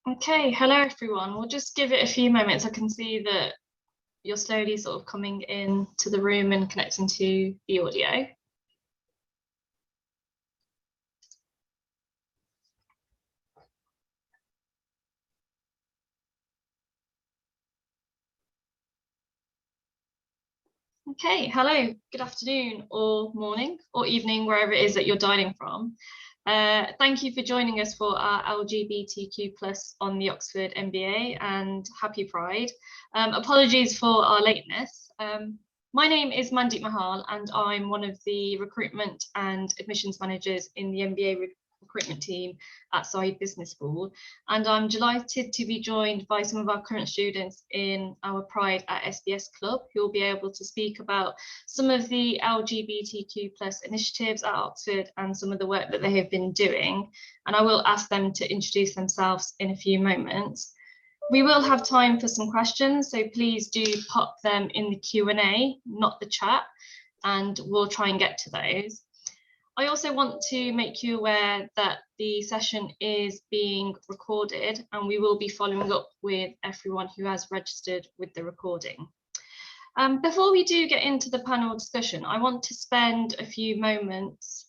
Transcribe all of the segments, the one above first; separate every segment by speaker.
Speaker 1: Okay, hello everyone. We'll just give it a few moments. I can see that you're slowly sort of coming in to the room and connecting to the audio. Okay, hello, good afternoon or morning or evening, wherever it is that you're dialing from. Thank you for joining us for our LGBTQ plus on the Oxford MBA, and happy Pride. Apologies for our lateness. My name is Mandeep Mahal and I'm one of the recruitment and admissions managers in the MBA recruitment team at Saïd Business School, and I'm delighted to be joined by some of our current students in our Pride at SBS Club, who will be able to speak about some of the LGBTQ plus initiatives at Oxford and some of the work that they have been doing. And I will ask them to introduce themselves in a few moments. We will have time for some questions, so please do pop them in the Q&A, not the chat, and we'll try and get to those. I also want to make you aware that the session is being recorded and we will be following up with everyone who has registered with the recording. Before we do get into the panel discussion, I want to spend a few moments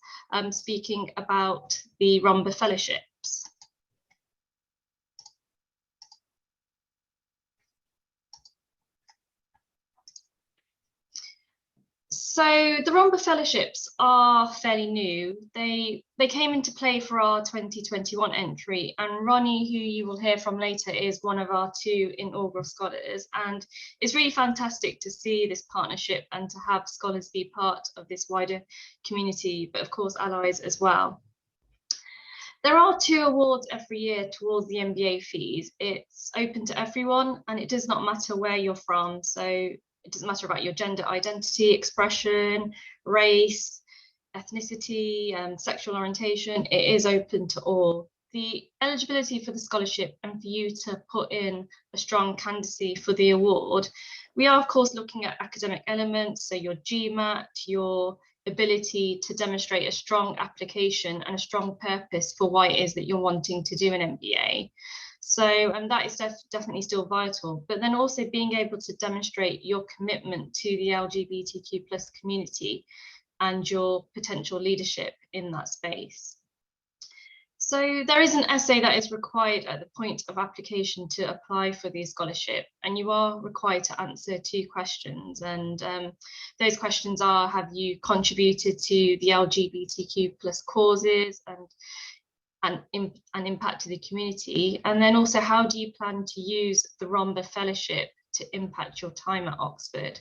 Speaker 1: speaking about the Romba Fellowships. So the Romba Fellowships are fairly new. They came into play for our 2021 entry, and Ronnie, who you will hear from later, is one of our 2 inaugural scholars, and it's really fantastic to see this partnership and to have scholars be part of this wider community, but of course allies as well. There are 2 awards every year towards the MBA fees. It's open to everyone and it does not matter where you're from. So it doesn't matter about your gender identity, expression, race, ethnicity, and sexual orientation. It is open to all. The eligibility for the scholarship and for you to put in a strong candidacy for the award, we are of course looking at academic elements, so your GMAT, your ability to demonstrate a strong application and a strong purpose for why it is that you're wanting to do an MBA. So, and that is definitely still vital, but then also being able to demonstrate your commitment to the LGBTQ plus community and your potential leadership in that space. So there is an essay that is required at the point of application to apply for the scholarship, and you are required to answer 2 questions. And those questions are, have you contributed to the LGBTQ plus causes and impacted the community? And then also, how do you plan to use the Romba Fellowship to impact your time at Oxford?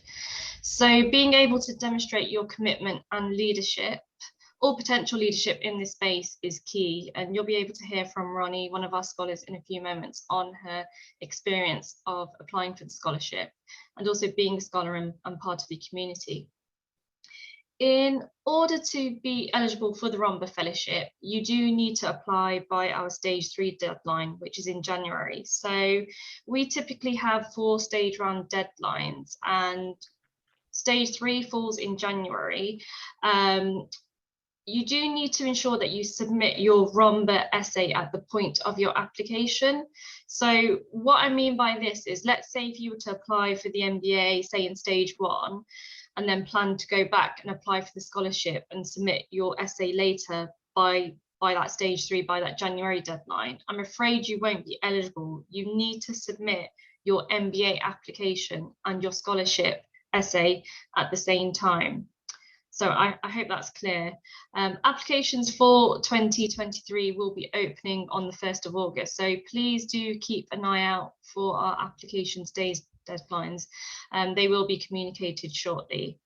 Speaker 1: So being able to demonstrate your commitment and leadership or potential leadership in this space is key, and you'll be able to hear from Ronnie, one of our scholars, in a few moments on her experience of applying for the scholarship and also being a scholar and part of the community. In order to be eligible for the Romba Fellowship, you do need to apply by our stage 3 deadline, which is in January. So we typically have 4 stage round deadlines, and stage 3 falls in January. You do need to ensure that you submit your Romba essay at the point of your application. So what I mean by this is, let's say if you were to apply for the MBA, say in stage 1, and then plan to go back and apply for the scholarship and submit your essay later by that stage 3, by that January deadline, I'm afraid you won't be eligible. You need to submit your MBA application and your scholarship essay at the same time. So I hope that's clear. Applications for 2023 will be opening on the 1st of August. So please do keep an eye out for our applications days deadlines. They will be communicated shortly.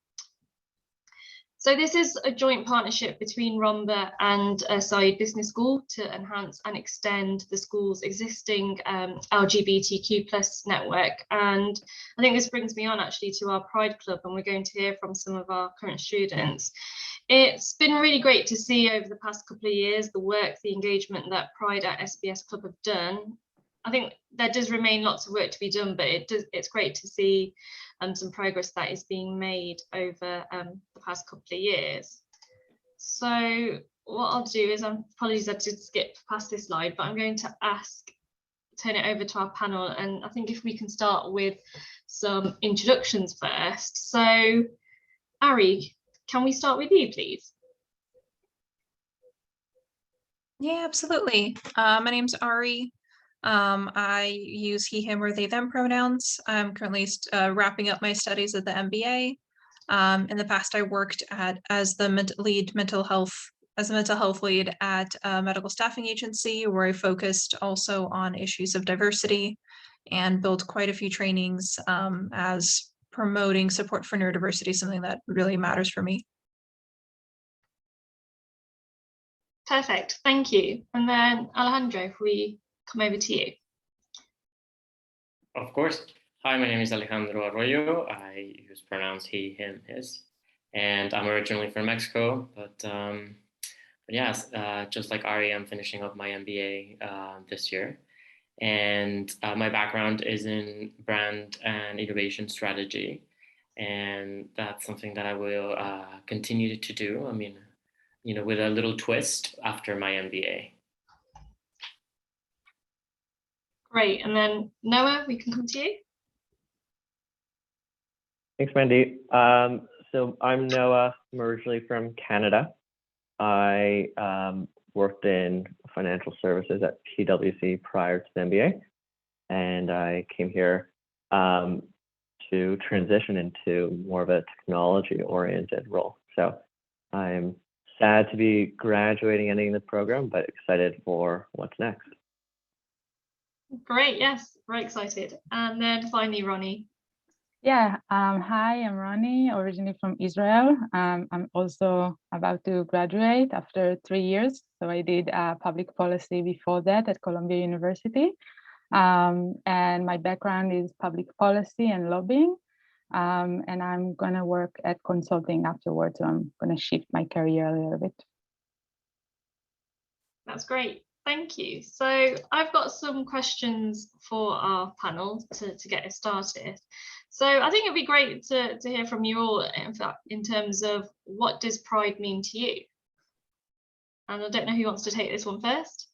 Speaker 1: So this is a joint partnership between Romba and Saïd Business School to enhance and extend the school's existing LGBTQ plus network. And I think this brings me on actually to our Pride Club, and we're going to hear from some of our current students. It's been really great to see over the past couple of years the work, the engagement that Pride at SBS Club have done. I think there does remain lots of work to be done, but it's great to see some progress that is being made over the past couple of years. So what I'll do is, apologies I did skip past this slide, but I'm going to ask turn it over to our panel. And I think if we can start with some introductions first. So, Ari, can we start with you, please?
Speaker 2: Yeah, absolutely. My name's Ari. I use he, him, or they, them pronouns. I'm currently wrapping up my studies at the MBA. In the past, I worked as the mental health lead at a medical staffing agency, where I focused also on issues of diversity and built quite a few trainings as promoting support for neurodiversity, something that really matters for me.
Speaker 1: Perfect, thank you. And then Alejandro, if we come over to you.
Speaker 3: Of course. Hi, my name is Alejandro Arroyo. I use pronouns he, him, his, and I'm originally from Mexico. But yes, just like Ari, I'm finishing up my MBA this year, and my background is in brand and innovation strategy, and that's something that I will continue to do. I mean, you know, with a little twist after my MBA.
Speaker 1: Great, and then Noah, we can come to you.
Speaker 4: Thanks, Mandy. So I'm Noah. I'm originally from Canada. I worked in financial services at PwC prior to the MBA, and I came here to transition into more of a technology-oriented role. So I'm sad to be graduating, ending the program, but excited for what's next.
Speaker 1: Great, yes, very excited. And then finally, Ronnie.
Speaker 5: Yeah, hi, I'm Ronnie, originally from Israel. I'm also about to graduate after 3 years. So I did public policy before that at Columbia University. And my background is public policy and lobbying. And I'm gonna work at consulting afterwards. So I'm gonna shift my career a little bit.
Speaker 1: That's great. Thank you. So I've got some questions for our panel to get us started. So I think it'd be great to hear from you all, in fact, in terms of what does pride mean to you? And I don't know who wants to take this one first.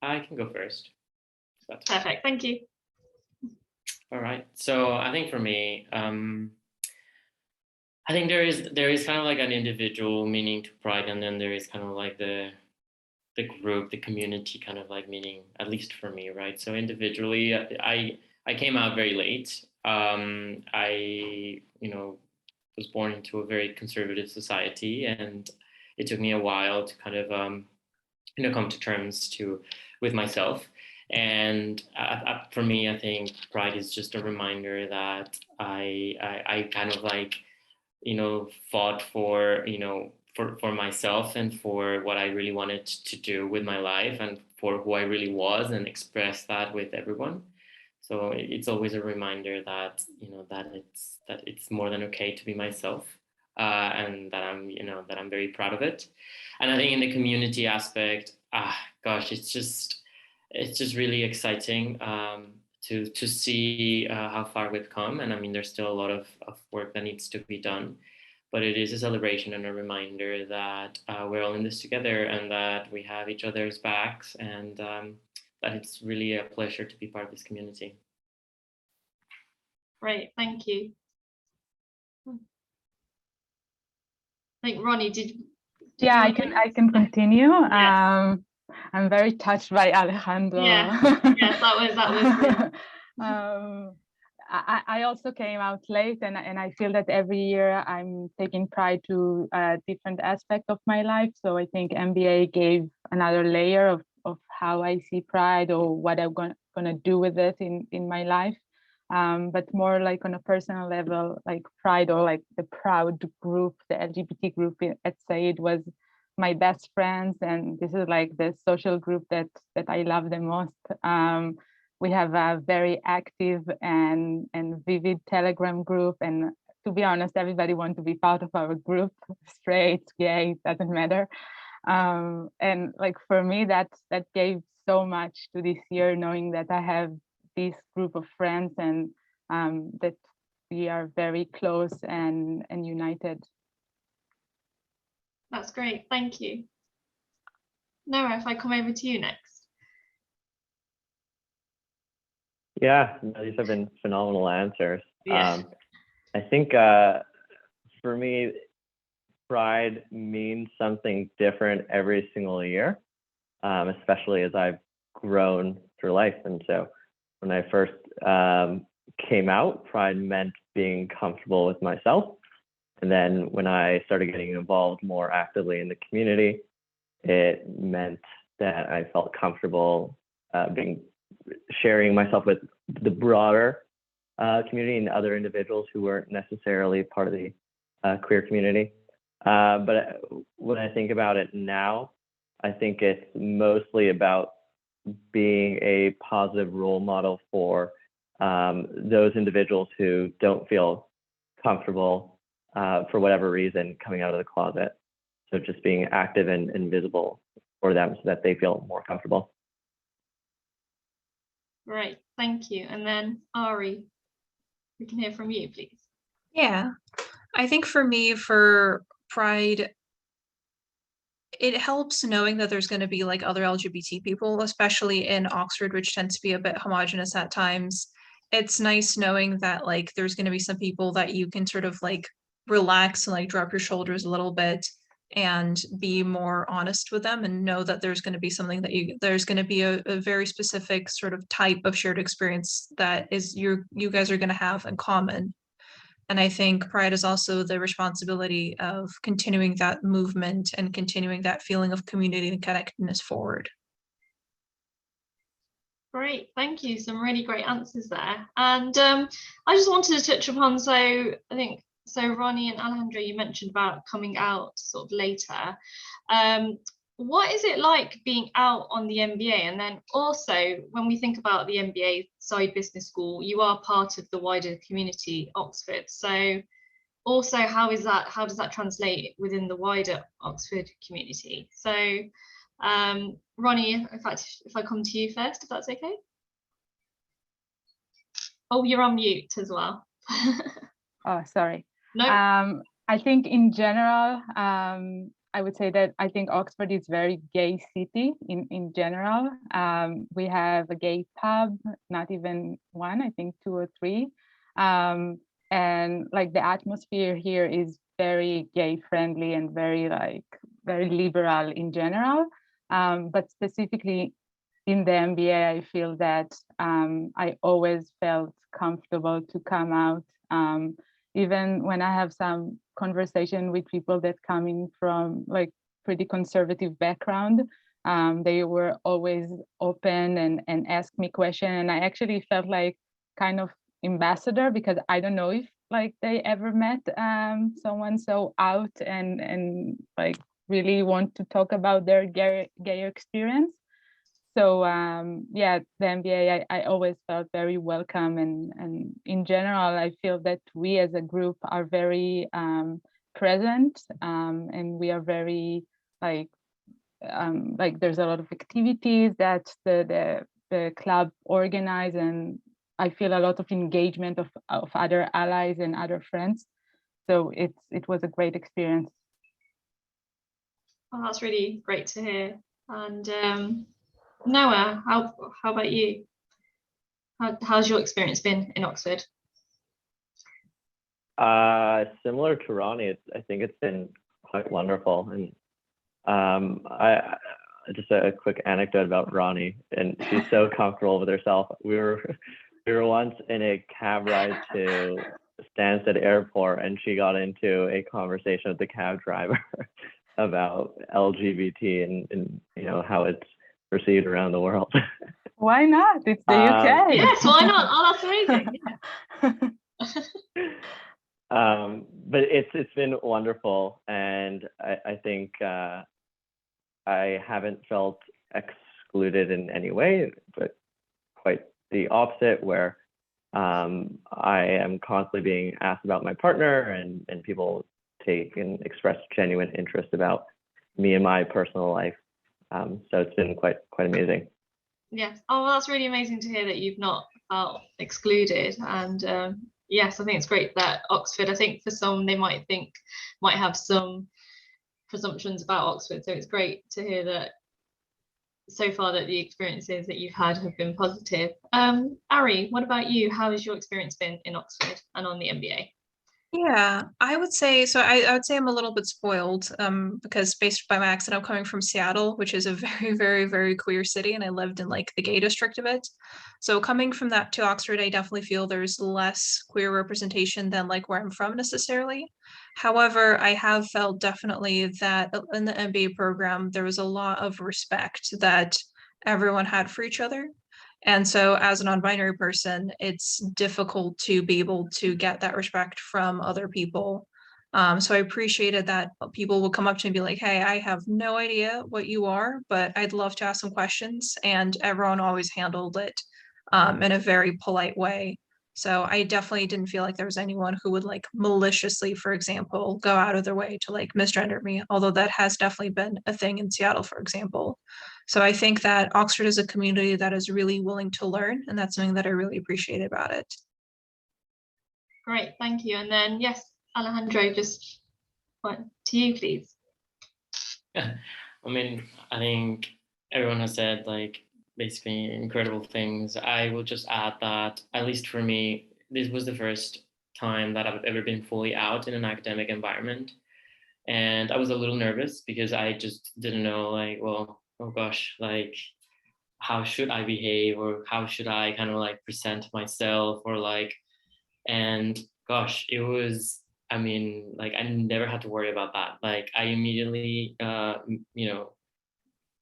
Speaker 3: I can go first.
Speaker 1: Perfect, thank you.
Speaker 3: All right. So I think for me, I think there is kind of like an individual meaning to pride, and then there is kind of like the group, the community kind of like meaning, at least for me, right? So individually, I came out very late. I was born into a very conservative society, and it took me a while to kind of come to terms with myself. And for me, I think pride is just a reminder that I kind of like fought for for myself and for what I really wanted to do with my life and for who I really was, and express that with everyone. So it's always a reminder that that it's more than okay to be myself, and that I'm very proud of it. And I think in the community aspect, gosh, it's just really exciting to see how far we've come. And I mean, there's still a lot of work that needs to be done, but it is a celebration and a reminder that we're all in this together, and that we have each other's backs, and that it's really a pleasure to be part of this community.
Speaker 1: Great, thank you. I think Ronnie,
Speaker 5: Yeah, I can continue.
Speaker 1: Yes.
Speaker 5: I'm very touched by Alejandro.
Speaker 1: Yeah. Yes, that was
Speaker 5: I also came out late, and I feel that every year I'm taking pride to a different aspect of my life. So I think MBA gave another layer of how I see pride, or what I'm gonna do with it in my life. But more like on a personal level, like pride, or like the proud group, the LGBT group at Said was my best friends, and this is like the social group that I love the most. We have a very active and vivid Telegram group, and to be honest, everybody wants to be part of our group, straight, gay, it doesn't matter. And like for me, that gave so much to this year, knowing that I have this group of friends, and that we are very close and united.
Speaker 1: That's great, thank you. Noah, if I come over to you next.
Speaker 4: Yeah, no, these have been phenomenal answers.
Speaker 1: Yeah.
Speaker 4: I think for me, Pride means something different every single year, especially as I've grown through life. And so when I first came out, Pride meant being comfortable with myself. And then when I started getting involved more actively in the community, it meant that I felt comfortable sharing myself with the broader community and other individuals who weren't necessarily part of the queer community. But when I think about it now, I think it's mostly about being a positive role model for those individuals who don't feel comfortable for whatever reason coming out of the closet. So just being active and visible for them so that they feel more comfortable.
Speaker 1: Great, thank you. And then Ari, we can hear from you, please.
Speaker 2: Yeah, I think for me, for Pride, it helps knowing that there's going to be like other LGBT people, especially in Oxford, which tends to be a bit homogenous at times. It's nice knowing that like there's going to be some people that you can sort of like relax and like drop your shoulders a little bit and be more honest with them, and know that there's going to be something that there's going to be a very specific sort of type of shared experience that is you guys are going to have in common. And I think Pride is also the responsibility of continuing that movement and continuing that feeling of community and connectedness forward.
Speaker 1: Great, thank you. Some really great answers there. And I just wanted to touch upon, so I think, so Ronnie and Alejandro, you mentioned about coming out sort of later. What is it like being out on the MBA? And then also, when we think about the MBA side business school, you are part of the wider community, Oxford. So also, how does that translate within the wider Oxford community? So Ronnie, in fact, if I come to you first, if that's okay. Oh, you're on mute as well.
Speaker 5: Oh, sorry.
Speaker 1: No.
Speaker 5: I think in general, I would say that I think Oxford is very gay city in general. We have a gay pub, not even one, I think 2 or 3. And like the atmosphere here is very gay friendly and very liberal in general. But specifically in the MBA, I feel that I always felt comfortable to come out. Even when I have some conversation with people that coming from like pretty conservative background, they were always open and ask me questions. And I actually felt like kind of ambassador, because I don't know if like they ever met someone so out and like really want to talk about their gay experience. So yeah, the MBA, I always felt very welcome, and in general, I feel that we as a group are very present, and we are very like there's a lot of activities that the club organize, and I feel a lot of engagement of other allies and other friends. So it was a great experience.
Speaker 1: Oh, that's really great to hear. And Noah, how about you? How's your experience been in Oxford?
Speaker 4: Similar to Ronnie, I think it's been quite wonderful. And I just a quick anecdote about Ronnie, and she's so comfortable with herself. We were once in a cab ride to Stansted Airport, and she got into a conversation with the cab driver about LGBT and you know how it's perceived around the world.
Speaker 5: Why not? It's the UK.
Speaker 1: Yes, why not? Oh, that's amazing.
Speaker 4: Yeah. But it's been wonderful, and I think I haven't felt excluded in any way, but quite the opposite, where I am constantly being asked about my partner, and people take and express genuine interest about me and my personal life. So it's been quite amazing.
Speaker 1: Yes. Oh, well, that's really amazing to hear that you've not felt excluded. And yes, I think it's great that Oxford, I think for some they might have some presumptions about Oxford. So it's great to hear that so far that the experiences that you've had have been positive. Ari, what about you? How has your experience been in Oxford and on the MBA?
Speaker 2: Yeah, I would say so. I would say I'm a little bit spoiled because based by my accent, I'm coming from Seattle, which is a very, very, very queer city, and I lived in like the gay district of it. So coming from that to Oxford, I definitely feel there's less queer representation than like where I'm from necessarily. However, I have felt definitely that in the MBA program, there was a lot of respect that everyone had for each other. And so as a non-binary person, it's difficult to be able to get that respect from other people. So I appreciated that people would come up to me and be like, hey, I have no idea what you are, but I'd love to ask some questions. And everyone always handled it in a very polite way. So I definitely didn't feel like there was anyone who would like maliciously, for example, go out of their way to like misgender me, although that has definitely been a thing in Seattle, for example. So I think that Oxford is a community that is really willing to learn, and that's something that I really appreciate about it.
Speaker 1: Great, thank you. And then, yes, Alejandro, just to you, please.
Speaker 3: Yeah, I mean, I think everyone has said like basically incredible things. I will just add that, at least for me, this was the first time that I've ever been fully out in an academic environment. And I was a little nervous because I just didn't know, like, well, oh gosh, like, how should I behave, or how should I kind of like present myself, or like, and gosh, it was, I mean, like, I never had to worry about that. Like, I immediately,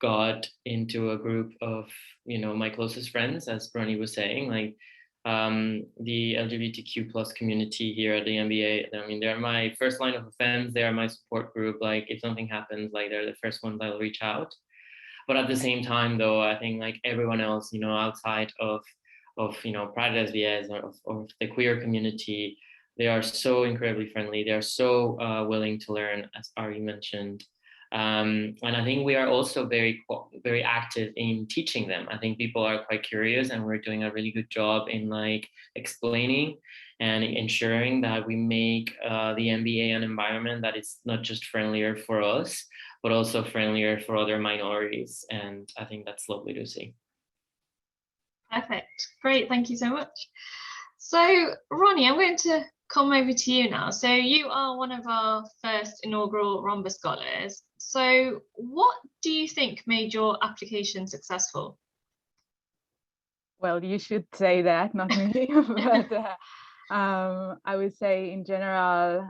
Speaker 3: got into a group of, my closest friends, as Bronnie was saying, like, the LGBTQ plus community here at the MBA. I mean, they're my first line of defense. They are my support group. Like, if something happens, like, they're the first ones I'll reach out. But at the same time, though, I think like everyone else, outside of private SVS or the queer community, they are so incredibly friendly. They are so willing to learn, as Ari mentioned. And I think we are also very, very active in teaching them. I think people are quite curious, and we're doing a really good job in like explaining and ensuring that we make the MBA an environment that is not just friendlier for us, but also friendlier for other minorities. And I think that's lovely to see.
Speaker 1: Perfect. Great. Thank you so much. So, Ronnie, I'm going to come over to you now. So you are one of our first inaugural Romba scholars. So what do you think made your application successful?
Speaker 5: Well, you should say that, not me, but I would say in general,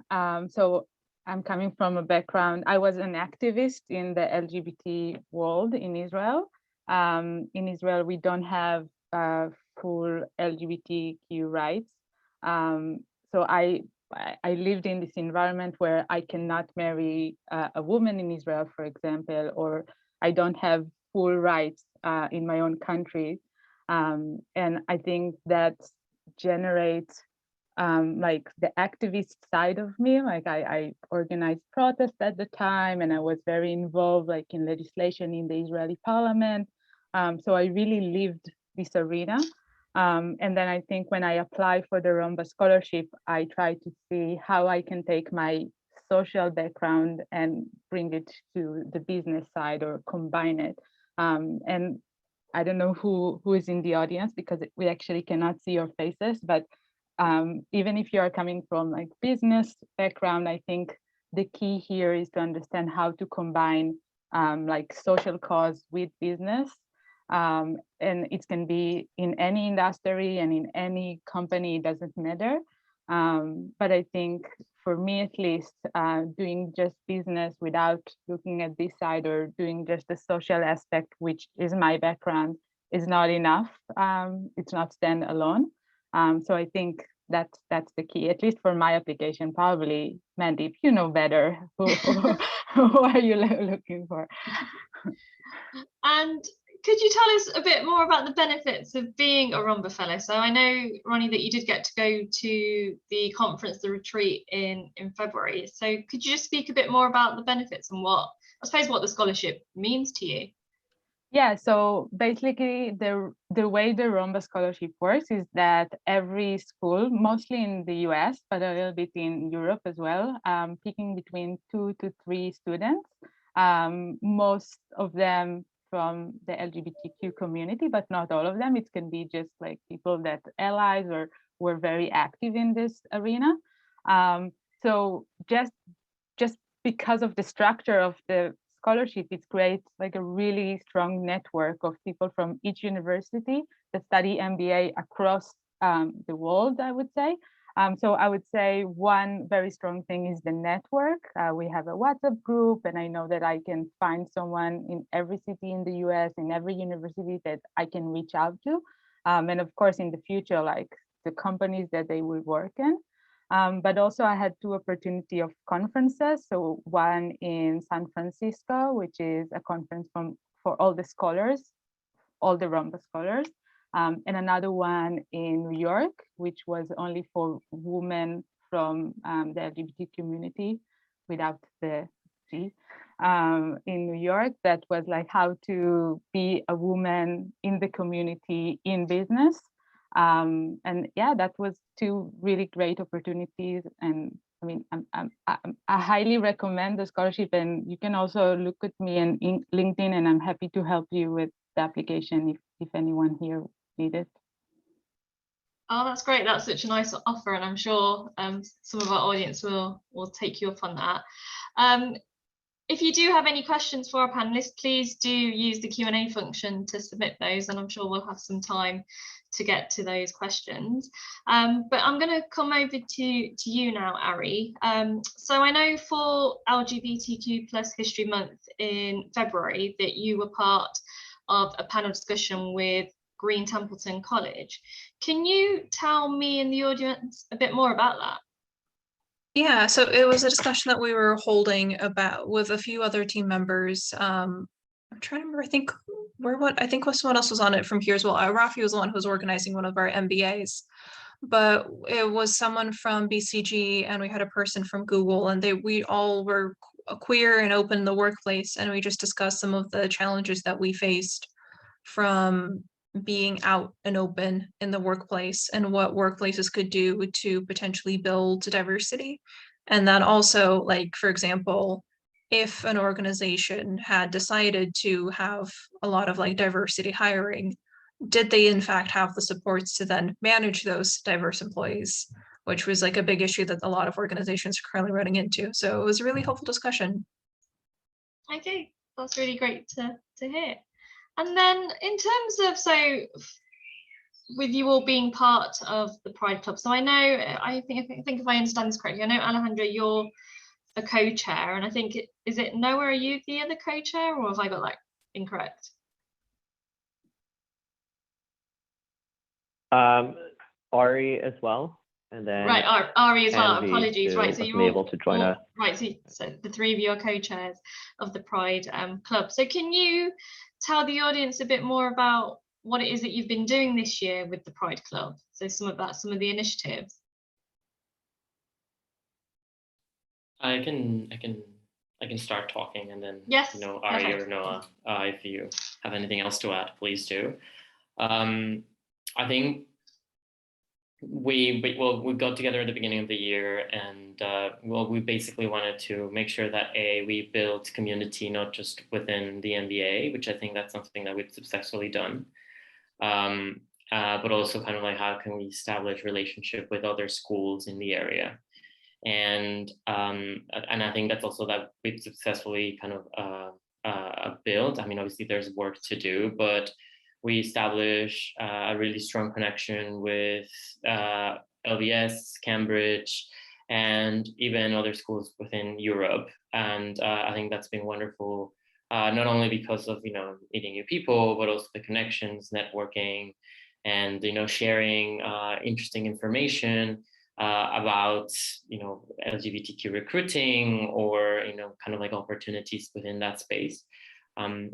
Speaker 5: so I'm coming from a background, I was an activist in the LGBT world in Israel. In Israel, we don't have full LGBTQ rights. So I lived in this environment where I cannot marry a woman in Israel, for example, or I don't have full rights in my own country. And I think that generates like the activist side of me. Like I organized protests at the time, and I was very involved like in legislation in the Israeli parliament. So I really lived this arena. And then I think when I applied for the Romba scholarship, I tried to see how I can take my social background and bring it to the business side or combine it. And I don't know who is in the audience because we actually cannot see your faces, but even if you are coming from like business background, I think the key here is to understand how to combine like social cause with business. And it can be in any industry and in any company, it doesn't matter. But I think for me, at least, doing just business without looking at this side or doing just the social aspect, which is my background, is not enough. It's not stand alone. So I think that's the key, at least for my application. Probably, Mandeep, you know better. Who are you looking for?
Speaker 1: And could you tell us a bit more about the benefits of being a Romba Fellow? So I know, Ronnie, that you did get to go to the conference, the retreat in February. So could you just speak a bit more about the benefits and what the scholarship means to you?
Speaker 5: Yeah, so basically the way the Romba scholarship works is that every school, mostly in the US, but a little bit in Europe as well, picking between 2 to 3 students. Most of them from the LGBTQ community, but not all of them. It can be just like people that allies or were very active in this arena. So just because of the structure of the scholarship, it creates like a really strong network of people from each university that study MBA across the world, I would say. So I would say one very strong thing is the network. We have a WhatsApp group, and I know that I can find someone in every city in the US, in every university that I can reach out to. And of course, in the future, like the companies that they will work in. But also I had 2 opportunity of conferences. So one in San Francisco, which is a conference for all the scholars, all the Romba scholars. And another one in New York, which was only for women from the LGBT community without the G. In New York, that was like how to be a woman in the community in business. And yeah, that was 2 really great opportunities. And I mean, I highly recommend the scholarship, and you can also look at me in LinkedIn, and I'm happy to help you with the application if anyone here need it.
Speaker 1: Oh, that's great. That's such a nice offer, and I'm sure some of our audience will take you up on that. If you do have any questions for our panelists, please do use the Q&A function to submit those, and I'm sure we'll have some time to get to those questions. But I'm going to come over to you now, Ari. So I know for LGBTQ+ History Month in February that you were part of a panel discussion with Green Templeton College. Can you tell me and the audience a bit more about that?
Speaker 2: Yeah, so it was a discussion that we were holding about with a few other team members. I'm trying to remember, I think someone else was on it from here as well. Rafi was the one who was organizing one of our MBAs, but it was someone from BCG, and we had a person from Google, and we all were queer and open in the workplace, and we just discussed some of the challenges that we faced from being out and open in the workplace and what workplaces could do to potentially build diversity. And then also, like, for example, if an organization had decided to have a lot of like diversity hiring, did they in fact have the supports to then manage those diverse employees, which was like a big issue that a lot of organizations are currently running into. So it was a really helpful discussion.
Speaker 1: Okay, that's really great to hear. And then in terms of, so with you all being part of the Pride Club, so I know, I think if I understand this correctly, I know Alejandro, you're a co-chair, and I think, is it Noah, are you the other co-chair, or have I got that incorrect?
Speaker 4: Ari as well, and then
Speaker 1: right, Ari as well.
Speaker 4: Andy,
Speaker 1: Apologies. Right, so you're all
Speaker 4: able to join us.
Speaker 1: Right, so the 3 of you are co-chairs of the Pride Club. So can you tell the audience a bit more about what it is that you've been doing this year with the Pride Club? So some of the initiatives.
Speaker 3: I can start talking, and then
Speaker 1: yes,
Speaker 3: Ari
Speaker 1: perfect.
Speaker 3: or Noah, if you have anything else to add, please do. I think we got together at the beginning of the year, and we basically wanted to make sure that we built community not just within the MBA, which I think that's something that we've successfully done, but also kind of like how can we establish relationship with other schools in the area, and I think that's also that we've successfully kind of built. I mean, obviously there's work to do, but we established a really strong connection with LBS, Cambridge, and even other schools within Europe. And I think that's been wonderful, not only because of meeting new people, but also the connections, networking, and sharing interesting information about LGBTQ recruiting, or kind of like opportunities within that space.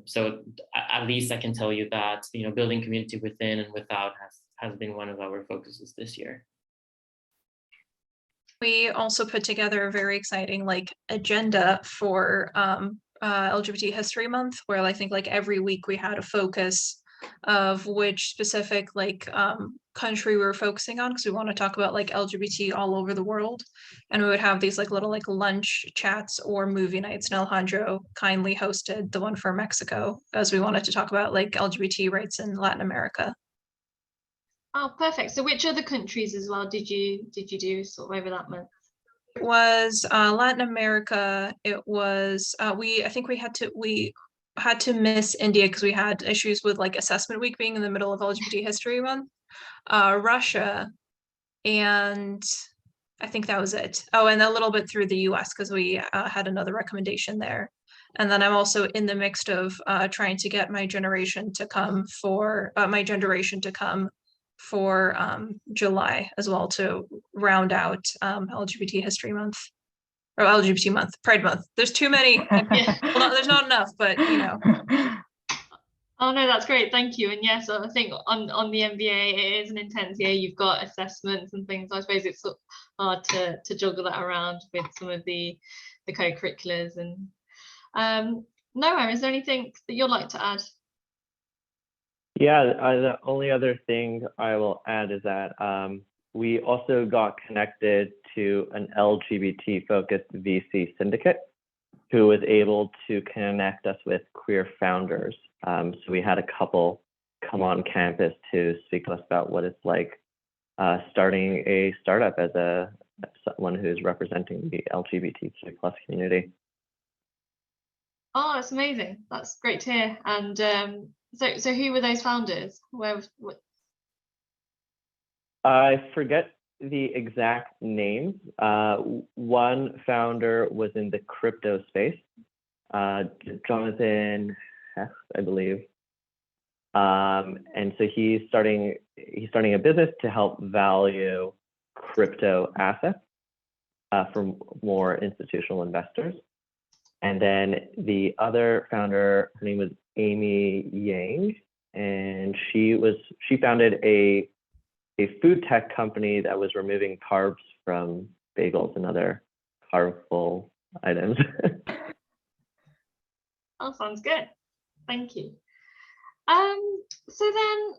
Speaker 3: So at least I can tell you that building community within and without has been one of our focuses this year.
Speaker 2: We also put together a very exciting agenda for LGBT History Month, where I think every week we had a focus of which specific country we were focusing on because we want to talk about like LGBT all over the world. And we would have these like little like lunch chats or movie nights. And Alejandro kindly hosted the one for Mexico as we wanted to talk about like LGBT rights in Latin America.
Speaker 1: Oh, perfect. So which other countries as well did you do sort of over that month?
Speaker 2: It was Latin America. It was I think we had to miss India because we had issues with like assessment week being in the middle of LGBT history month. Russia, and I think that was it. Oh, and a little bit through the US because we had another recommendation there. And then I'm also in the mix of trying to get my generation to come for July as well to round out LGBT history month or LGBT month, Pride month. There's too many. Well, there's not enough, but you know.
Speaker 1: Oh no, that's great, thank you. And yes, I think on the MBA it is an intense year. You've got assessments and things. I suppose it's hard to juggle that around with some of the co-curriculars. And Noah, is there anything that you'd like to add?
Speaker 4: Yeah, the only other thing I will add is that we also got connected to an LGBT focused VC syndicate who was able to connect us with queer founders. So we had a couple come on campus to speak to us about what it's like starting a startup as someone who's representing the LGBTQ+ community.
Speaker 1: Oh, that's amazing. That's great to hear. And so who were those founders? What?
Speaker 4: I forget the exact names. One founder was in the crypto space, Jonathan Hess, I believe. And so he's starting a business to help value crypto assets for more institutional investors. And then the other founder, her name was Amy Yang, and she founded a food tech company that was removing carbs from bagels and other carbful items.
Speaker 1: Oh, sounds good. Thank you. So then,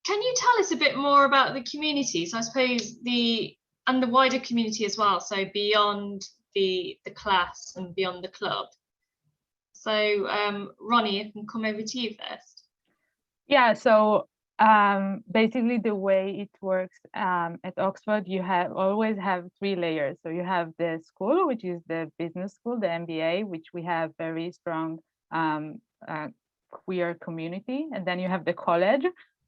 Speaker 1: can you tell us a bit more about the community? So I suppose the wider community as well. So beyond the class and beyond the club. So Ronnie, I can come over to you first.
Speaker 5: Yeah. So basically the way it works at Oxford, you always have 3 layers. So you have the school, which is the business school, the MBA, which we have very strong queer community. And then you have the college.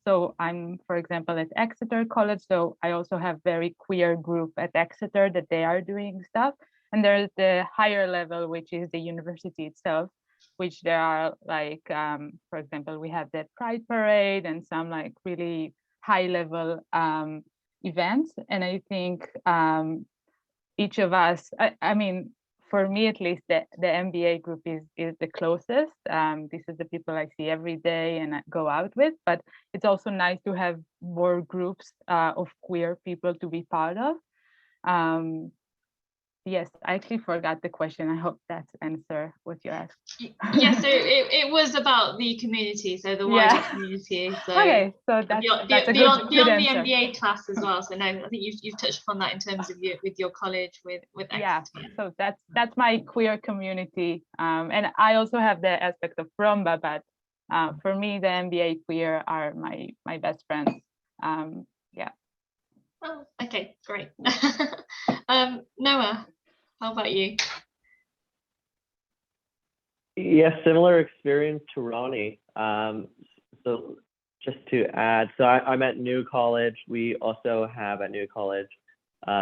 Speaker 5: So I'm, for example, at Exeter College. So I also have very queer group at Exeter that they are doing stuff. And there's the higher level, which is the university itself, which there are like, for example, we have the Pride Parade and some like really high level events. And I think each of us, I mean, for me at least, the MBA group is the closest. This is the people I see every day and I go out with, but it's also nice to have more groups of queer people to be part of. Yes, I actually forgot the question. I hope that answers what you asked.
Speaker 1: Yes, so it was about the community, so the wider community. So
Speaker 5: okay, so that's
Speaker 1: beyond
Speaker 5: good
Speaker 1: the
Speaker 5: answer.
Speaker 1: MBA class as well. So no, I think you've touched upon that in terms of your college with Exeter.
Speaker 5: Yeah, so that's my queer community, and I also have the aspect of Romba, but for me the MBA queer are my best friends. Yeah.
Speaker 1: Oh, okay, great. Noah, how about you?
Speaker 4: Yeah, similar experience to Ronnie. So just to add, so I'm at New College. We also have at New College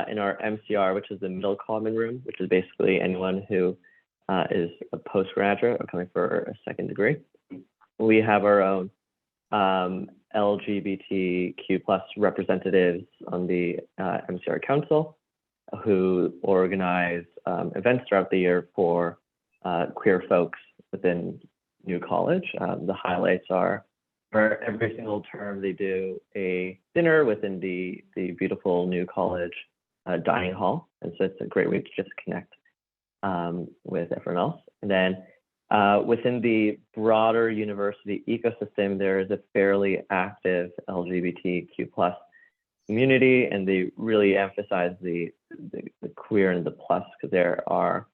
Speaker 4: in our MCR, which is the middle common room, which is basically anyone who is a postgraduate or coming for a second degree. We have our own LGBTQ+ representatives on the MCR Council who organize events throughout the year for queer folks within New College. The highlights are for every single term they do a dinner within the beautiful New College dining hall, and so it's a great way to just connect with everyone else. And then Within the broader university ecosystem, there is a fairly active LGBTQ plus community, and they really emphasize the queer and the plus, because there are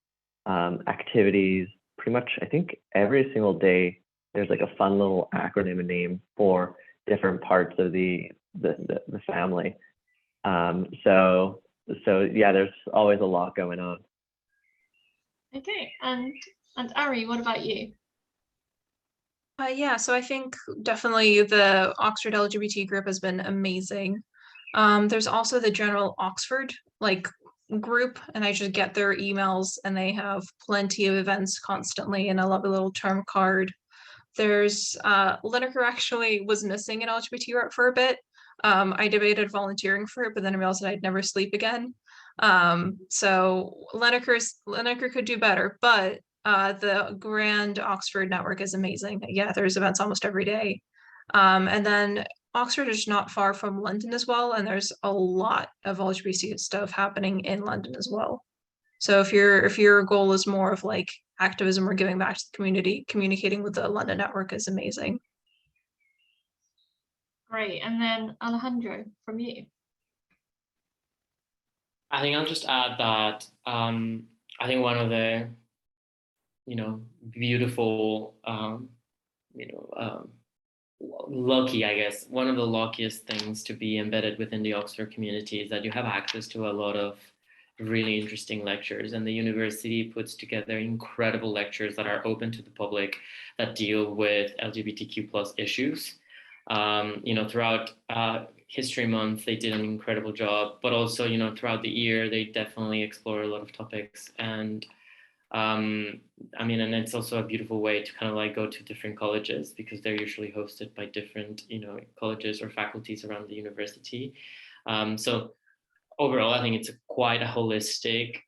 Speaker 4: activities pretty much, I think, every single day. There's like a fun little acronym and name for different parts of the family. So yeah, there's always a lot going on.
Speaker 1: Okay, and Ari, what about you?
Speaker 2: Yeah, so I think definitely the Oxford LGBT group has been amazing. There's also the general Oxford group, and I just get their emails, and they have plenty of events constantly, and I love a little term card. There's Lineker actually was missing in LGBT art for a bit. I debated volunteering for it, but then I realized that I'd never sleep again. So Lineker could do better, but the Grand Oxford network is amazing. Yeah, there's events almost every day. And then Oxford is not far from London as well, and there's a lot of LGBT stuff happening in London as well. So if your goal is more of like activism or giving back to the community, communicating with the London network is amazing.
Speaker 1: Great, and then Alejandro, from you.
Speaker 3: I think I'll just add that I think one of the beautiful lucky, I guess, one of the luckiest things to be embedded within the Oxford community is that you have access to a lot of really interesting lectures, and the university puts together incredible lectures that are open to the public that deal with LGBTQ plus issues. Throughout History Month, they did an incredible job, but also, throughout the year, they definitely explore a lot of topics. And and it's also a beautiful way to kind of like go to different colleges, because they're usually hosted by different, colleges or faculties around the university. So overall, I think it's quite a holistic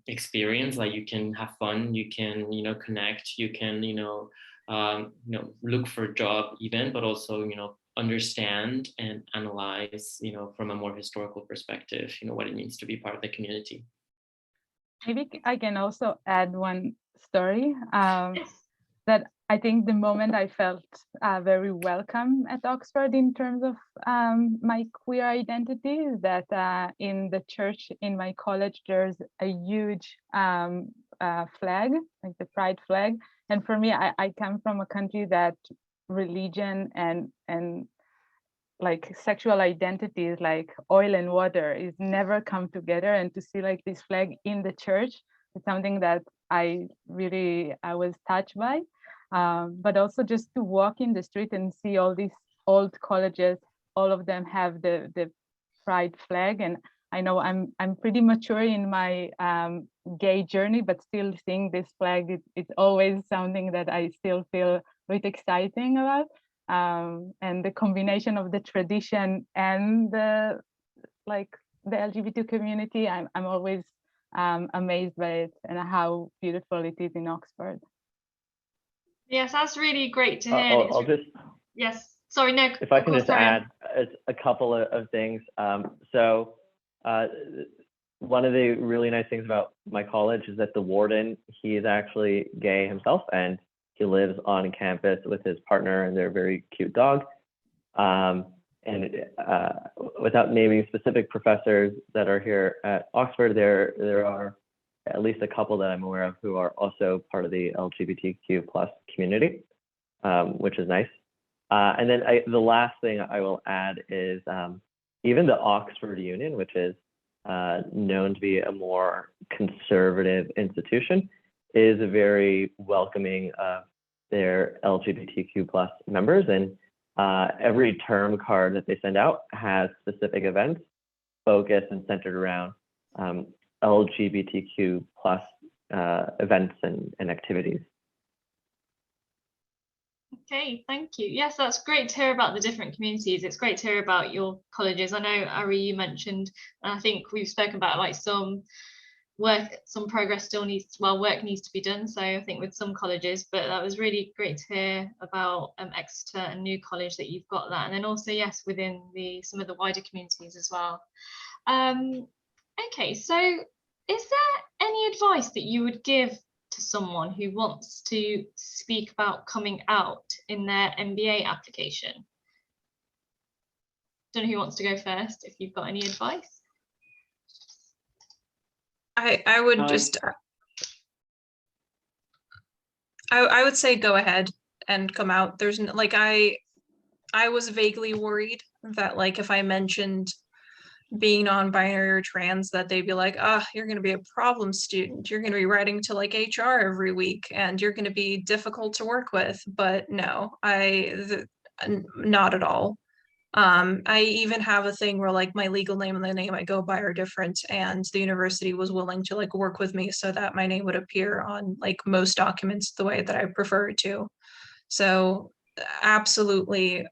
Speaker 3: experience. Like, you can have fun, you can, connect, you can, look for a job even, but also, understand and analyze, from a more historical perspective, what it means to be part of the community.
Speaker 5: Maybe I can also add one story that I think the moment I felt very welcome at Oxford in terms of my queer identity is that in the church in my college, there's a huge flag, like the pride flag. And for me, I come from a country that religion and like sexual identity is like oil and water, is never come together. And to see like this flag in the church is something that I was touched by. But also just to walk in the street and see all these old colleges, all of them have the pride flag. And I know I'm pretty mature in my gay journey, but still seeing this flag, it's always something that I still feel really exciting about. And the combination of the tradition and the LGBT community, I'm always amazed by it and how beautiful it is in Oxford.
Speaker 1: Yes, that's really great to hear.
Speaker 4: I'll just,
Speaker 1: yes, sorry, no.
Speaker 4: If I can just add a couple of things. So one of the really nice things about my college is that the warden, he is actually gay himself, and he lives on campus with his partner and their very cute dog. And without naming specific professors that are here at Oxford, there are at least a couple that I'm aware of who are also part of the LGBTQ plus community, which is nice. And then the last thing I will add is even the Oxford Union, which is known to be a more conservative institution, is very welcoming of their LGBTQ plus members. And every term card that they send out has specific events focused and centered around LGBTQ plus events and activities.
Speaker 1: Okay, thank you. Yes, that's great to hear about the different communities. It's great to hear about your colleges. I know, Ari, you mentioned, and I think we've spoken about like some progress still needs, work needs to be done. So I think with some colleges, but that was really great to hear about Exeter and New College that you've got that. And then also, yes, within some of the wider communities as well. Okay, so is there any advice that you would give to someone who wants to speak about coming out in their MBA application? Don't know who wants to go first, if you've got any advice.
Speaker 2: I would just I would say go ahead and come out. There's like I was vaguely worried that like if I mentioned being non-binary or trans, that they'd be like, oh, you're going to be a problem student. You're going to be writing to like HR every week and you're going to be difficult to work with. But no, not at all. I even have a thing where like my legal name and the name I go by are different, and the university was willing to like work with me so that my name would appear on like most documents the way that I prefer it to. So absolutely,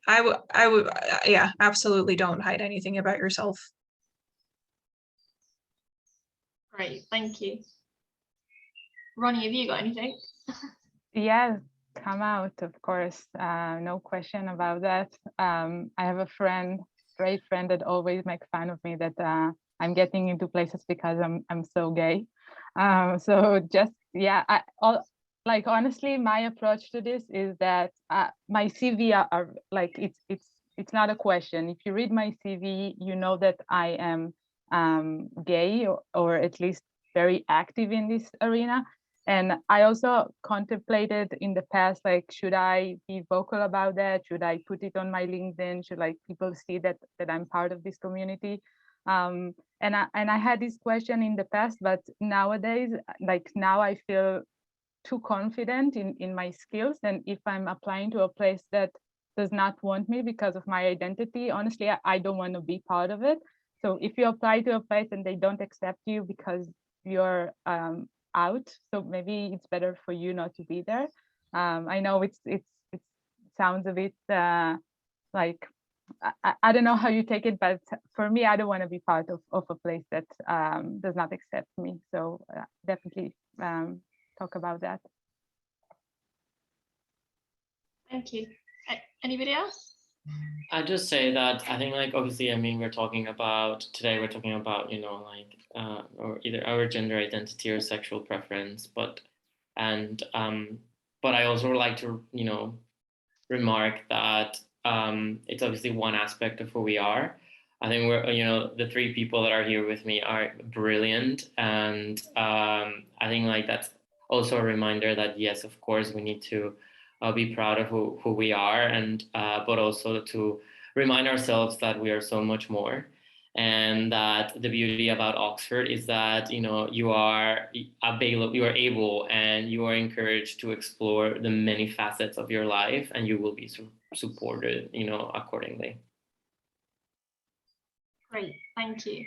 Speaker 2: I would, yeah, absolutely don't hide anything about yourself.
Speaker 1: Great, thank you. Ronnie, have you got anything?
Speaker 5: Yeah, come out, of course. No question about that. I have a great friend that always makes fun of me that I'm getting into places because I'm so gay. So just, yeah, like honestly, my approach to this is that my CV are like, it's not a question. If you read my CV, you know that I am gay, or at least very active in this arena. And I also contemplated in the past, like, should I be vocal about that? Should I put it on my LinkedIn? Should like people see that I'm part of this community? And I had this question in the past, but nowadays, like now I feel too confident in my skills. And if I'm applying to a place that does not want me because of my identity, honestly, I don't want to be part of it. So if you apply to a place and they don't accept you because you're out, so maybe it's better for you not to be there. I know it sounds a bit like I don't know how you take it, but for me, I don't want to be part of a place that does not accept me. So definitely talk about that.
Speaker 1: Thank you. Anybody else?
Speaker 3: I just say that I think, like, obviously, I mean, we're talking about, you know, like, or either our gender identity or sexual preference, but I also would like to, you know, remark that it's obviously one aspect of who we are. I think we're, you know, the three people that are here with me are brilliant, and I think like that's also a reminder that yes, of course, we need to be proud of who we are, and but also to remind ourselves that we are so much more, and that the beauty about Oxford is that, you know, you are able and you are encouraged to explore the many facets of your life, and you will be supported, you know, accordingly.
Speaker 1: Great, thank you.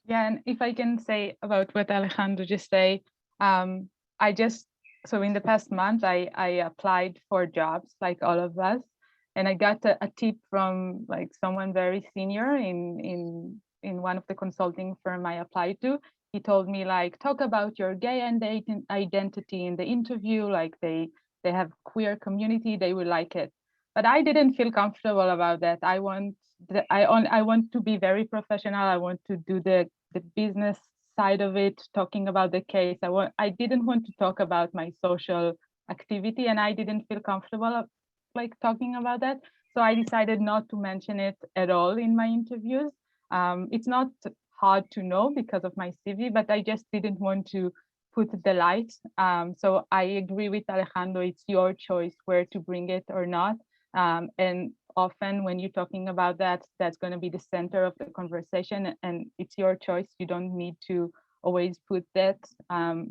Speaker 5: Yeah, and if I can say about what Alejandro just said, so in the past month, I applied for jobs like all of us, and I got a tip from like someone very senior in one of the consulting firm I applied to. He told me like, talk about your gay and identity in the interview, like they have queer community, they will like it. But I didn't feel comfortable about that. I want to be very professional. I want to do the business side of it, talking about the case. I didn't want to talk about my social activity, and I didn't feel comfortable like talking about that. So I decided not to mention it at all in my interviews. It's not hard to know because of my CV, but I just didn't want to put the light. So I agree with Alejandro, it's your choice where to bring it or not. And often when you're talking about that, that's going to be the center of the conversation, and it's your choice. You don't need to always put that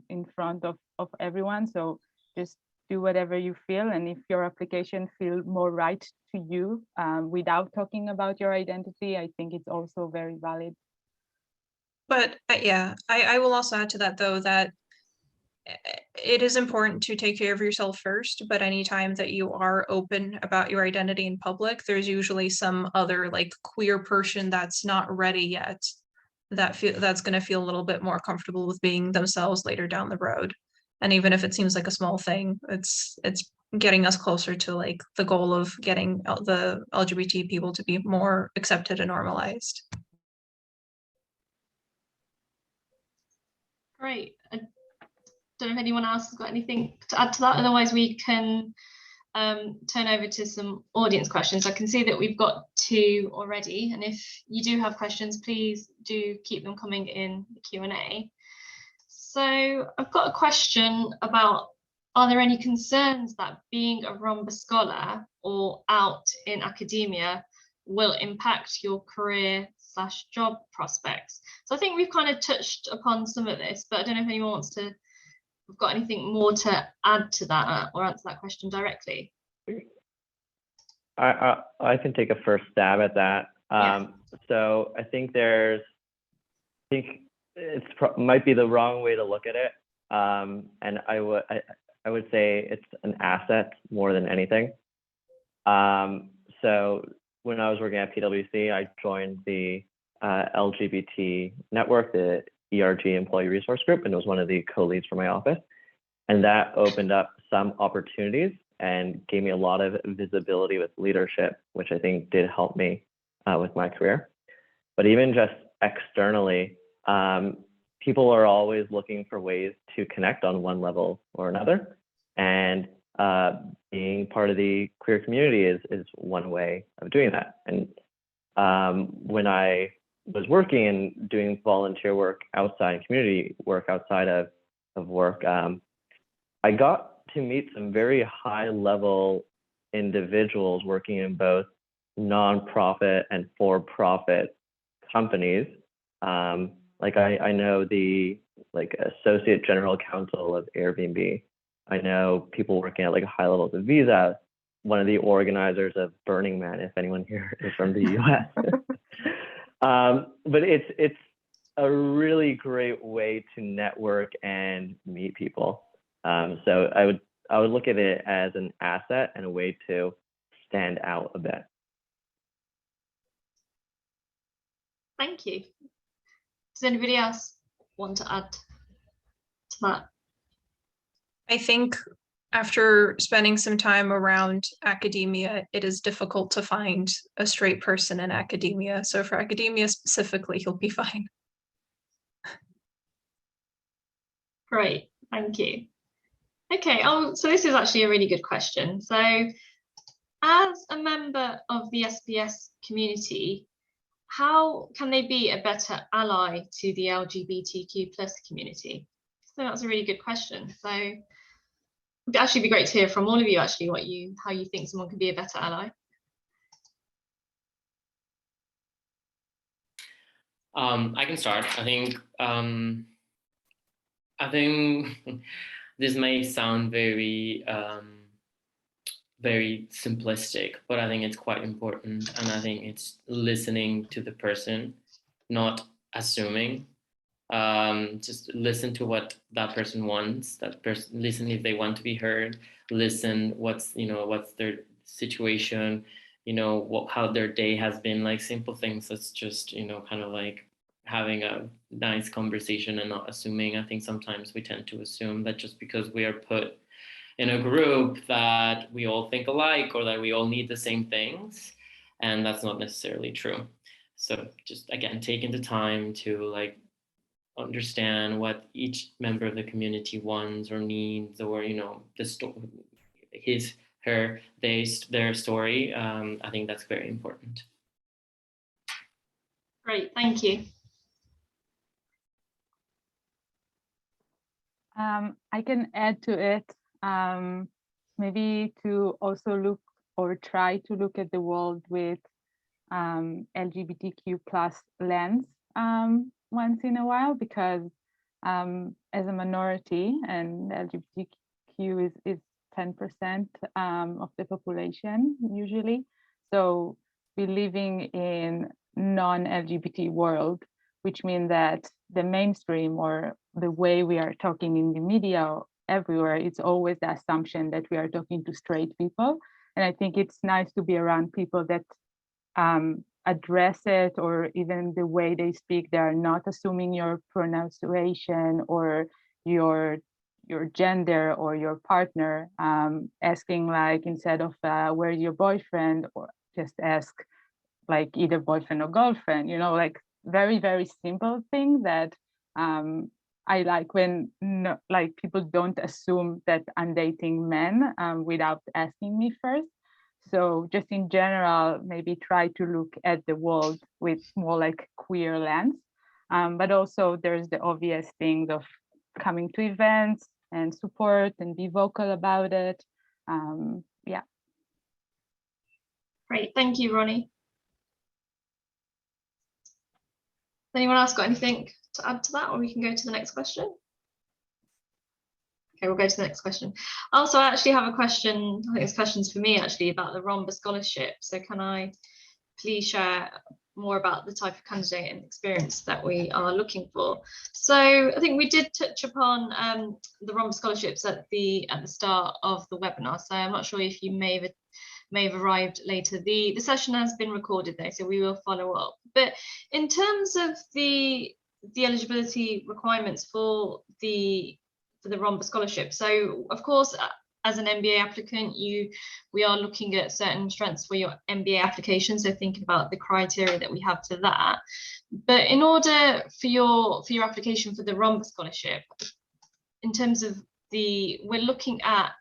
Speaker 5: in front of everyone. So just do whatever you feel, and if your application feels more right to you without talking about your identity, I think it's also very valid.
Speaker 2: But yeah, I will also add to that though, that it is important to take care of yourself first, but anytime that you are open about your identity in public, there's usually some other like queer person that's not ready yet, that's going to feel a little bit more comfortable with being themselves later down the road. And even if it seems like a small thing, it's getting us closer to like the goal of getting the LGBT people to be more accepted and normalized.
Speaker 1: Great. don't know if anyone else has got anything to add to that. Otherwise, we can turn over to some audience questions. I can see that we've got 2 already, and if you do have questions, please do keep them coming in the Q&A. So I've got a question about, are there any concerns that being a Romba scholar or out in academia will impact your career/job prospects? So I think we've kind of touched upon some of this, but I don't know if anyone wants to, have got anything more to add to that or answer that question directly.
Speaker 4: I can take a first stab at that. So I think it's might be the wrong way to look at it, and I would say it's an asset more than anything. So when I was working at PwC, I joined the LGBT network, the ERG Employee Resource Group, and was one of the co-leads for my office. And that opened up some opportunities and gave me a lot of visibility with leadership, which I think did help me with my career. But even just externally, people are always looking for ways to connect on one level or another. And being part of the queer community is one way of doing that. And when I was working and doing volunteer work outside, community work outside of work, I got to meet some very high level individuals working in both nonprofit and for-profit companies. Like I know the associate general counsel of Airbnb. I know people working at high levels of Visa, one of the organizers of Burning Man, if anyone here is from the US. But it's a really great way to network and meet people. So I would look at it as an asset and a way to stand out a bit.
Speaker 1: Thank you. Does anybody else want to add to that?
Speaker 2: I think after spending some time around academia, it is difficult to find a straight person in academia. So for academia specifically, you'll be fine.
Speaker 1: Great, thank you. Okay, so this is actually a really good question. So as a member of the SPS community, how can they be a better ally to the LGBTQ+ community? So that's a really good question. So it'd actually be great to hear from all of you actually how you think someone can be a better ally.
Speaker 3: I can start. I think this may sound very very simplistic, but I think it's quite important, and I think it's listening to the person, not assuming. Just listen to what that person wants. Listen if they want to be heard. Listen what's their situation, how their day has been, like simple things. That's just kind of like having a nice conversation and not assuming. I think sometimes we tend to assume that just because we are put in a group that we all think alike or that we all need the same things, and that's not necessarily true. So just again, taking the time to understand what each member of the community wants or needs, or their story. I think that's very important.
Speaker 1: Great, thank you.
Speaker 5: I can add to it, maybe to also look or try to look at the world with LGBTQ+ lens once in a while, because as a minority, and LGBTQ is 10% of the population usually, so we're living in non-LGBT world, which means that the mainstream or the way we are talking in the media everywhere, it's always the assumption that we are talking to straight people. And I think it's nice to be around people that address it, or even the way they speak, they are not assuming your pronunciation or your gender or your partner, asking instead of where's your boyfriend, or just ask either boyfriend or girlfriend, very, very simple thing that I like when like people don't assume that I'm dating men without asking me first. So just in general, maybe try to look at the world with more like queer lens. But also there's the obvious things of coming to events and support and be vocal about it. Yeah.
Speaker 1: Great, thank you, Ronnie. Anyone else got anything to add to that, or we can go to the next question? Okay, we'll go to the next question. Also, I actually have a question, I think it's questions for me actually, about the Romba Scholarship. So can I please share more about the type of candidate and experience that we are looking for? So I think we did touch upon the Romba Scholarships at the start of the webinar. So I'm not sure if you may have arrived later. The session has been recorded though, so we will follow up. But in terms of the eligibility requirements for the Romba Scholarship, so of course, as an MBA applicant, we are looking at certain strengths for your MBA application, so thinking about the criteria that we have for that. But in order for your application for the Romba Scholarship, in terms of we're looking at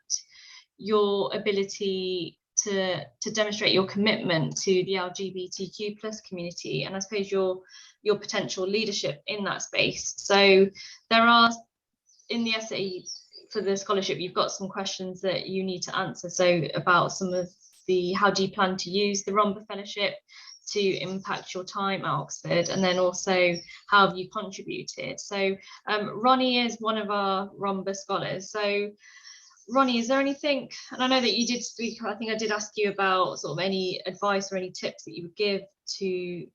Speaker 1: your ability to demonstrate your commitment to the LGBTQ plus community, and I suppose your potential leadership in that space. So there are, in the essay for the scholarship, you've got some questions that you need to answer. So about some of how do you plan to use the Romba Fellowship to impact your time at Oxford, and then also how have you contributed. So Ronnie is one of our Romba scholars. So Ronnie, is there anything, and I know that you did speak, I think I did ask you about sort of any advice or any tips that you would give to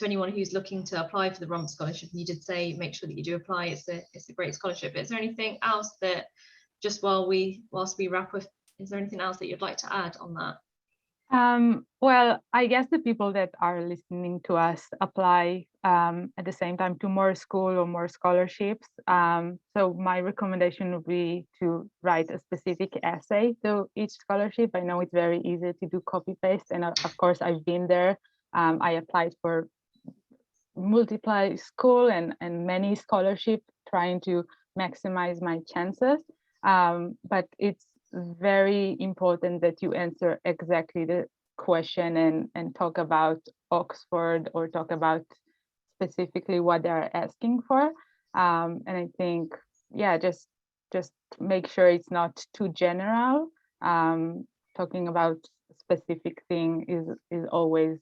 Speaker 1: anyone who's looking to apply for the Romba Scholarship, and you did say make sure that you do apply. It's a great scholarship. Is there anything else that, just whilst we wrap up, is there anything else that you'd like to add on that?
Speaker 5: Well, I guess the people that are listening to us apply at the same time to more school or more scholarships. So my recommendation would be to write a specific essay to each scholarship. I know it's very easy to do copy paste, and of course I've been there. I applied for multiple school and many scholarships, trying to maximize my chances. But it's very important that you answer exactly the question and talk about Oxford, or talk about specifically what they're asking for. And I think, yeah, just make sure it's not too general. Talking about specific thing is always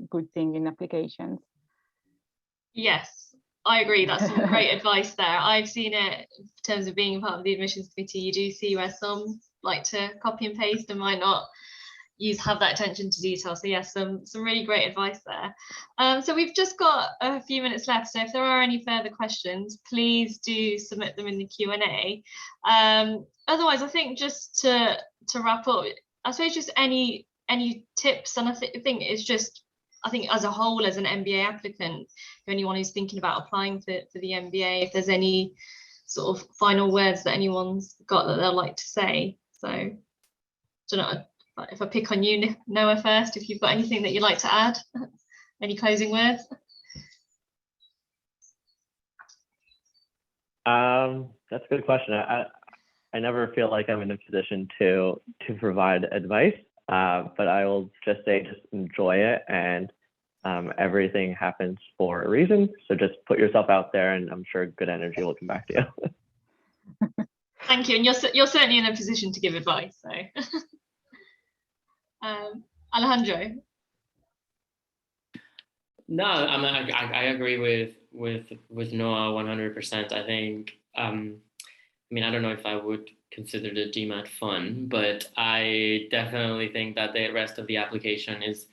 Speaker 5: good thing in applications.
Speaker 1: Yes, I agree. That's some great advice there. I've seen it in terms of being part of the admissions committee. You do see where some like to copy and paste and might not have that attention to detail. So yes, some really great advice there. So we've just got a few minutes left. So if there are any further questions, please do submit them in the Q&A. Otherwise, I think just to wrap up, I suppose just any tips, and I think it's just, I think as a whole, as an MBA applicant, anyone who's thinking about applying for the MBA, if there's any sort of final words that anyone's got that they'd like to say. So I don't know if I pick on you, Noah, first, if you've got anything that you'd like to add, any closing words?
Speaker 4: That's a good question. I never feel like I'm in a position to provide advice, but I will just say, just enjoy it, and everything happens for a reason. So just put yourself out there, and I'm sure good energy will come back to you.
Speaker 1: Thank you, and you're certainly in a position to give advice. So, Alejandro.
Speaker 3: No, I agree with Noah 100%. I think I mean, I don't know if I would consider the GMAT fun, but I definitely think that the rest of the application is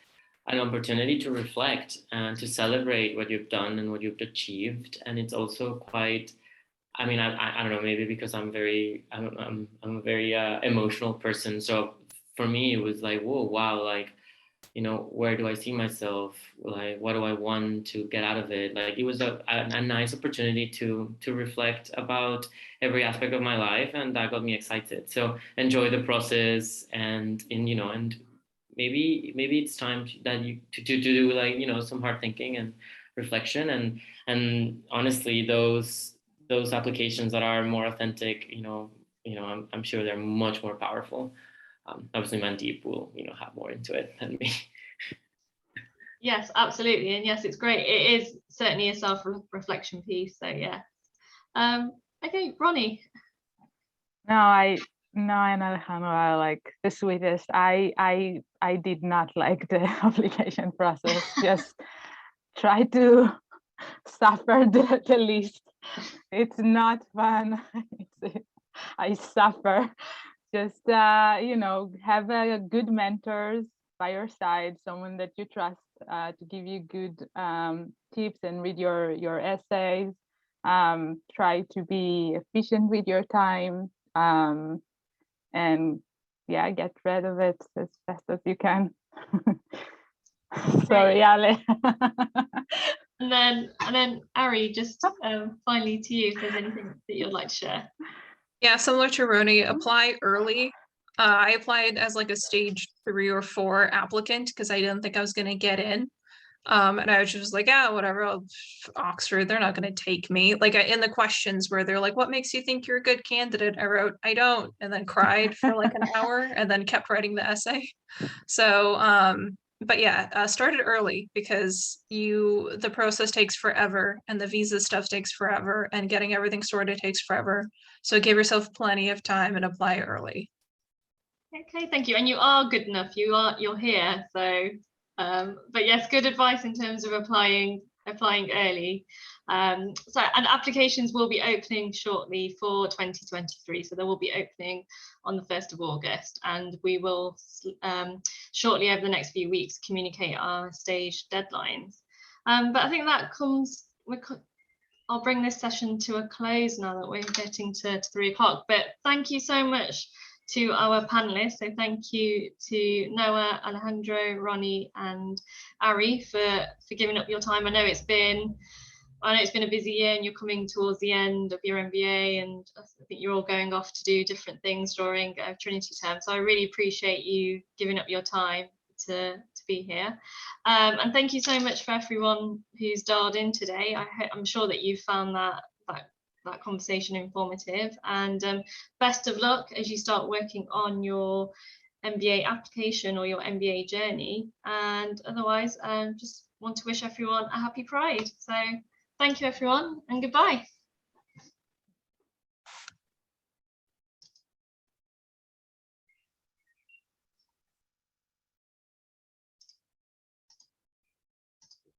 Speaker 3: an opportunity to reflect and to celebrate what you've done and what you've achieved. And it's also quite, I mean, I don't know, maybe because I'm a very emotional person. So for me, it was like, whoa, wow, like, you know, where do I see myself? Like, what do I want to get out of it? Like, it was a nice opportunity to reflect about every aspect of my life, and that got me excited. So enjoy the process, and maybe it's time that you to do, like, you know, some hard thinking and reflection, and honestly, those those applications that are more authentic, I'm sure they're much more powerful. Obviously, Mandeep will, have more into it than me.
Speaker 1: Yes, absolutely. And yes, it's great. It is certainly a self-reflection piece. So yeah. Okay, Ronnie.
Speaker 5: No, and Alejandro are like the sweetest. I did not like the application process. Just try to suffer the least. It's not fun. I suffer. Just have a good mentors by your side, someone that you trust to give you good tips and read your essays. Try to be efficient with your time, and yeah, get rid of it as fast as you can. Sorry, Ale.
Speaker 1: And then Ari, just finally to you, if there's anything that you'd like to share.
Speaker 2: Yeah, similar to Roni, apply early. I applied as like a stage 3 or 4 applicant because I didn't think I was going to get in. And I was just like, yeah, whatever, Oxford, they're not going to take me. Like in the questions where they're like, what makes you think you're a good candidate? I wrote, I don't, and then cried for like an hour and then kept writing the essay. So, but yeah, started early because the process takes forever and the visa stuff takes forever and getting everything sorted takes forever. So give yourself plenty of time and apply early.
Speaker 1: Okay, thank you. And you are good enough. You're here. So, but yes, good advice in terms of applying early. And applications will be opening shortly for 2023. So there will be opening on the 1st of August, and we will shortly over the next few weeks communicate our stage deadlines. But I think that I'll bring this session to a close now that we're getting to 3 o'clock. But thank you so much to our panelists. So thank you to Noah, Alejandro, Ronnie, and Ari for giving up your time. I know it's been a busy year and you're coming towards the end of your MBA, and I think you're all going off to do different things during Trinity term. So I really appreciate you giving up your time to be here. And thank you so much for everyone who's dialed in today. I'm sure that you found that conversation informative, and best of luck as you start working on your MBA application or your MBA journey. And otherwise, just want to wish everyone a happy Pride. So thank you everyone, and goodbye.